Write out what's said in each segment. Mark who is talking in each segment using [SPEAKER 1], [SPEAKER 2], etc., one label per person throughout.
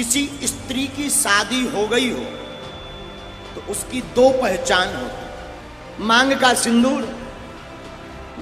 [SPEAKER 1] किसी स्त्री की शादी हो गई हो तो उसकी दो पहचान होती, मांग का सिंदूर,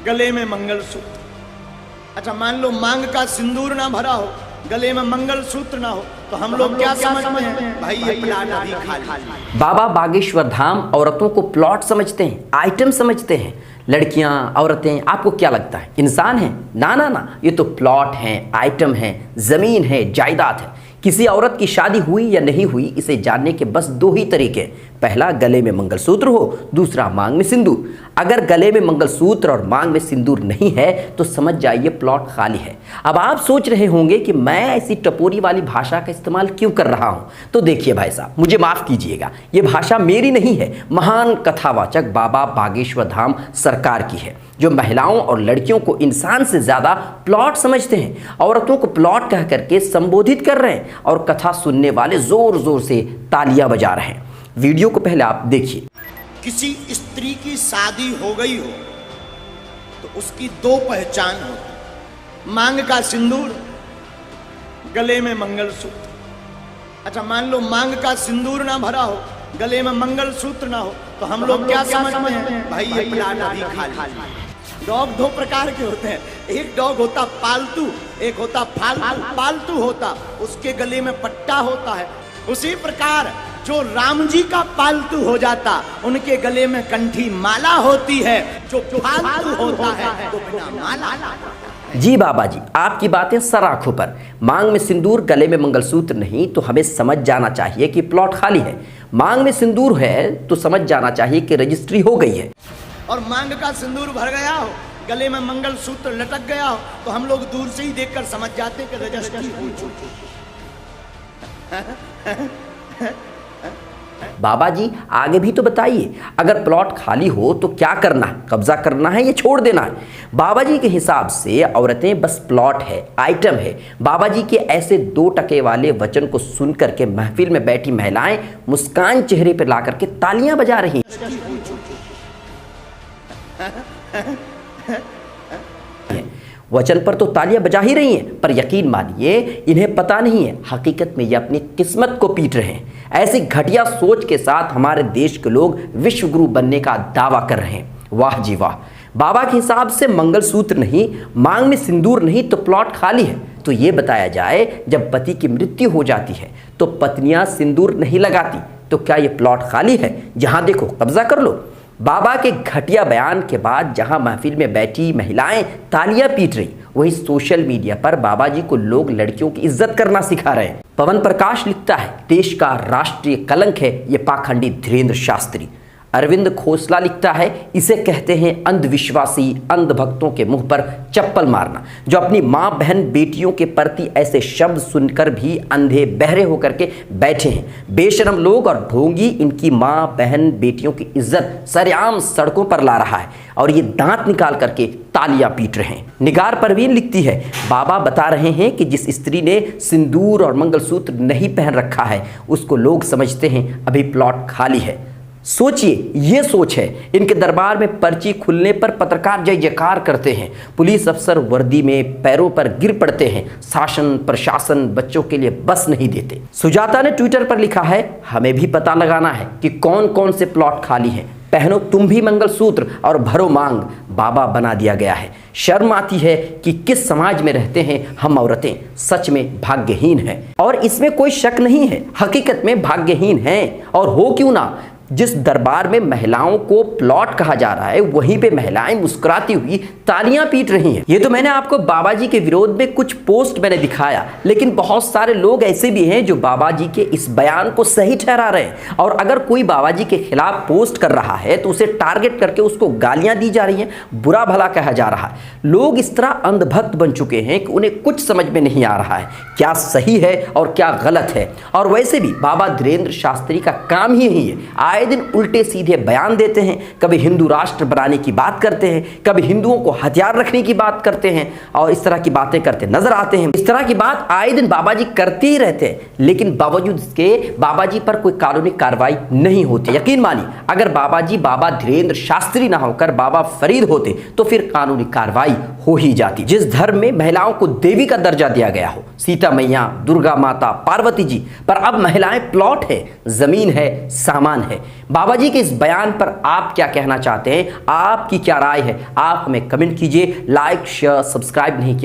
[SPEAKER 1] गले में मंगलसूत्र। अच्छा, मान लो मांग का सिंदूर ना भरा हो, गले में मंगलसूत्र ना हो, तो हम लोग क्या समझते हैं? भाई ये प्लाट अभी खाली।
[SPEAKER 2] बाबा बागेश्वर धाम औरतों को प्लॉट समझते हैं, आइटम समझते हैं। लड़कियां, औरतें, आपको क्या लगता है इंसान है? ना ना ना, ये तो प्लॉट हैं, आइटम हैं, जमीन है, जायदाद है। किसी औरत की शादी हुई या नहीं हुई, इसे जानने के बस दो ही तरीके हैं। पहला, गले में मंगलसूत्र हो, दूसरा मांग में सिंदूर। अगर गले में मंगलसूत्र और मांग में सिंदूर नहीं है तो समझ जाइए प्लॉट खाली है। अब आप सोच रहे होंगे कि मैं ऐसी टपोरी वाली भाषा का इस्तेमाल क्यों कर रहा हूं, तो देखिए भाई साहब, मुझे माफ कीजिएगा, ये भाषा मेरी नहीं है, महान कथावाचक बाबा बागेश्वर धाम सरकार की है, जो महिलाओं और लड़कियों को इंसान से ज्यादा प्लॉट समझते हैं। औरतों को प्लॉट कह करके संबोधित कर रहे हैं और कथा सुनने वाले जोर जोर से तालियां बजा रहे हैं। वीडियो को पहले आप देखिए।
[SPEAKER 1] किसी स्त्री की शादी हो गई हो तो उसकी दो पहचान होती, मांग का सिंदूर, गले में मंगलसूत्र। अच्छा, मान लो मांग का सिंदूर ना भरा हो, गले में मंगलसूत्र ना हो, तो हम लोग क्या समझते हैं? भाई ये प्लाट अभी खाली। डॉग दो प्रकार के होते हैं, एक डॉग होता पालतू, एक होता फालतू। पालतू होता उसके गले में पट्टा होता है, उसी प्रकार जो राम जी का पालतू हो जाता उनके गले में कंठी माला होती है, जो फालतू होता है तो बिना माला।
[SPEAKER 2] जी बाबा जी, आपकी बातें सर आंखों पर। मांग में सिंदूर, गले में मंगलसूत्र नहीं तो हमें समझ जाना चाहिए कि प्लॉट खाली है। मांग में सिंदूर है तो समझ जाना चाहिए कि रजिस्ट्री हो गई है।
[SPEAKER 1] और मांग का सिंदूर भर गया हो, गले में मंगलसूत्र लटक गया हो, तो हम लोग दूर से ही देखकर समझ जाते कि रजिस्ट्री हो चुकी।
[SPEAKER 2] बाबा जी आगे भी तो बताइए, अगर प्लॉट खाली हो तो क्या करना है? कब्जा करना है या छोड़ देना है? बाबा जी के हिसाब से औरतें बस प्लॉट है, आइटम है। बाबा जी के ऐसे 2 टके वाले वचन को सुन करके महफिल में बैठी महिलाएं मुस्कान चेहरे पर ला करके तालियां बजा रही वचन पर तो तालियां बजा ही रही हैं, पर यकीन मानिए इन्हें पता नहीं है हकीकत में ये अपनी किस्मत को पीट रहे हैं। ऐसी घटिया सोच के साथ हमारे देश के लोग विश्व गुरु बनने का दावा कर रहे हैं। वाह जी वाह। बाबा के हिसाब से मंगलसूत्र नहीं, मांग में सिंदूर नहीं तो प्लॉट खाली है। तो ये बताया जाए, जब पति की मृत्यु हो जाती है तो पत्नियां सिंदूर नहीं लगाती, तो क्या ये प्लॉट खाली है? जहां देखो कब्जा कर लो। बाबा के घटिया बयान के बाद जहां महफिल में बैठी महिलाएं तालियां पीट रही, वही सोशल मीडिया पर बाबा जी को लोग लड़कियों की इज्जत करना सिखा रहे हैं। पवन प्रकाश लिखता है, देश का राष्ट्रीय कलंक है ये पाखंडी धीरेन्द्र शास्त्री। अरविंद खोसला लिखता है, इसे कहते हैं अंधविश्वासी, अंधभक्तों के मुंह पर चप्पल मारना, जो अपनी माँ बहन बेटियों के प्रति ऐसे शब्द सुनकर भी अंधे बहरे होकर के बैठे हैं। बेशरम लोग और ढोंगी इनकी माँ बहन बेटियों की इज्जत सरेआम सड़कों पर ला रहा है और ये दांत निकाल करके तालियां पीट रहे हैं। निगार परवीन लिखती है, बाबा बता रहे हैं कि जिस स्त्री ने सिंदूर और मंगलसूत्र नहीं पहन रखा है उसको लोग समझते हैं अभी प्लॉट खाली है। सोचिए, ये सोच है। इनके दरबार में पर्ची खुलने पर पत्रकार जय जयकार करते हैं, पुलिस अफसर वर्दी में पैरों पर गिर पड़ते हैं, शासन प्रशासन बच्चों के लिए बस नहीं देते। सुजाता ने ट्विटर पर लिखा है, हमें भी पता लगाना है कि कौन कौन से प्लॉट खाली हैं। पहनो तुम भी मंगलसूत्र और भरो मांग, बाबा बना दिया गया है। शर्म आती है कि किस समाज में रहते हैं हम औरतें, सच में भाग्यहीन हैं। और इसमें कोई शक नहीं है, हकीकत में भाग्यहीन हैं। और हो क्यों ना, जिस दरबार में महिलाओं को प्लॉट कहा जा रहा है वहीं पे महिलाएं मुस्कुराती हुई तालियां पीट रही हैं। ये तो मैंने आपको बाबा जी के विरोध में कुछ पोस्ट मैंने दिखाया, लेकिन बहुत सारे लोग ऐसे भी हैं जो बाबा जी के इस बयान को सही ठहरा रहे हैं। और अगर कोई बाबा जी के खिलाफ पोस्ट कर रहा है तो उसे टारगेट करके उसको गालियां दी जा रही हैं, बुरा भला कहा जा रहा है। लोग इस तरह अंधभक्त बन चुके हैं कि उन्हें कुछ समझ में नहीं आ रहा है क्या सही है और क्या गलत है। और वैसे भी बाबा धीरेन्द्र शास्त्री का काम ही यही है, आए दिन उल्टे सीधे बयान देते हैं। कभी हिंदू राष्ट्र बनाने की बात करते हैं, कभी हिंदुओं को हथियार रखने की बात करते हैं और इस तरह की बातें करते नजर आते हैं। इस तरह की बात आए दिन बाबा जी करते ही रहते हैं, लेकिन बावजूद इसके बाबा जी पर कोई कानूनी कार्रवाई नहीं होती। यकीन मानिए, अगर बाबा जी बाबा धीरेन्द्र शास्त्री ना होकर बाबा फरीद होते तो फिर कानूनी कार्रवाई हो ही जाती। जिस धर्म में महिलाओं को देवी का दर्जा दिया गया हो, सीता मैया, दुर्गा माता, पार्वती जी, पर अब महिलाएं प्लॉट है, जमीन है, सामान है। बाबा जी के इस बयान पर आप क्या कहना चाहते हैं? आपकी क्या राय है? आप हमें कमेंट कीजिए। लाइक शेयर सब्सक्राइब नहीं किया